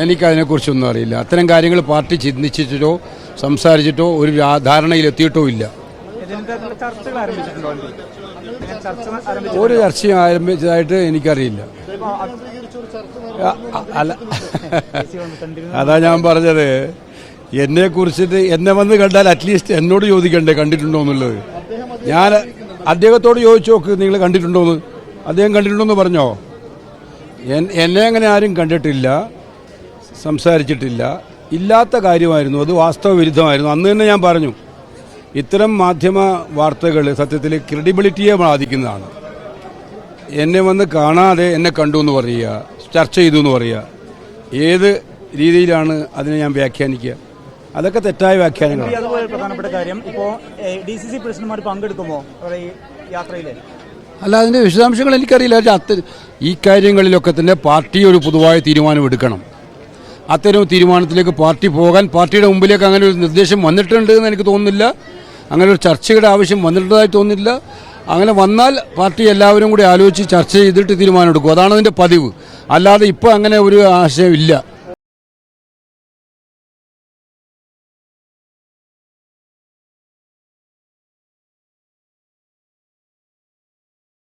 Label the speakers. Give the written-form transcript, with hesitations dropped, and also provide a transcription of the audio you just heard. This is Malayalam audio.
Speaker 1: എനിക്കതിനെക്കുറിച്ചൊന്നും അറിയില്ല. അത്തരം കാര്യങ്ങൾ പാർട്ടി ചിന്തിച്ചിട്ടോ സംസാരിച്ചിട്ടോ ഒരു ധാരണയിലെത്തിയിട്ടോ ഇല്ല. ഒരു ചർച്ചയും ആരംഭിച്ചതായിട്ട് എനിക്കറിയില്ല. അല്ല, അതാ ഞാൻ പറഞ്ഞത്, എന്നെ കുറിച്ചിട്ട് എന്നെ വന്ന് കണ്ടാൽ അറ്റ്ലീസ്റ്റ് എന്നോട് ചോദിക്കണ്ടേ കണ്ടിട്ടുണ്ടോ എന്നുള്ളത്. ഞാൻ അദ്ദേഹത്തോട് ചോദിച്ചു നോക്ക്, നിങ്ങൾ കണ്ടിട്ടുണ്ടോന്ന്. അദ്ദേഹം കണ്ടിട്ടുണ്ടോന്ന് പറഞ്ഞോ? എന്നെ അങ്ങനെ ആരും കണ്ടിട്ടില്ല, സംസാരിച്ചിട്ടില്ല. ഇല്ലാത്ത കാര്യമായിരുന്നു, അത് വാസ്തവ വിരുദ്ധമായിരുന്നു. അന്ന് തന്നെ ഞാൻ പറഞ്ഞു, ഇത്തരം മാധ്യമ വാർത്തകൾ സത്യത്തിൽ ക്രെഡിബിലിറ്റിയെ ബാധിക്കുന്നതാണ്. എന്നെ വന്ന് കാണാതെ എന്നെ കണ്ടു എന്ന് പറയുക, ചർച്ച ചെയ്തു എന്ന് പറയുക, ഏത് രീതിയിലാണ് അതിനെ ഞാൻ വ്യാഖ്യാനിക്കുക? അതൊക്കെ തെറ്റായ വ്യാഖ്യാനങ്ങളാണ്.
Speaker 2: അതുപോലെ പ്രധാനപ്പെട്ട കാര്യം, ഇപ്പോൾ DCC പ്രസിഡന്റുമാർ പങ്കെടുക്കുമോ യാത്രയിൽ?
Speaker 1: അല്ല, അതിൻ്റെ വിശദാംശങ്ങൾ എനിക്കറിയില്ല. ഈ കാര്യങ്ങളിലൊക്കെ തന്നെ പാർട്ടി ഒരു പൊതുവായ തീരുമാനമെടുക്കണം. അത്തരം തീരുമാനത്തിലേക്ക് പാർട്ടി പോകാൻ പാർട്ടിയുടെ മുമ്പിലേക്ക് അങ്ങനെ ഒരു നിർദ്ദേശം വന്നിട്ടുണ്ട് എന്ന് എനിക്ക് തോന്നുന്നില്ല. അങ്ങനെ ഒരു ചർച്ചയുടെ ആവശ്യം വന്നിട്ടുള്ളതായി തോന്നുന്നില്ല. അങ്ങനെ വന്നാൽ പാർട്ടി എല്ലാവരും കൂടി ആലോചിച്ച് ചർച്ച ചെയ്തിട്ട് തീരുമാനമെടുക്കും. അതാണ് അതിൻ്റെ പതിവ്. അല്ലാതെ ഇപ്പോൾ അങ്ങനെ ഒരു ആശയമില്ല.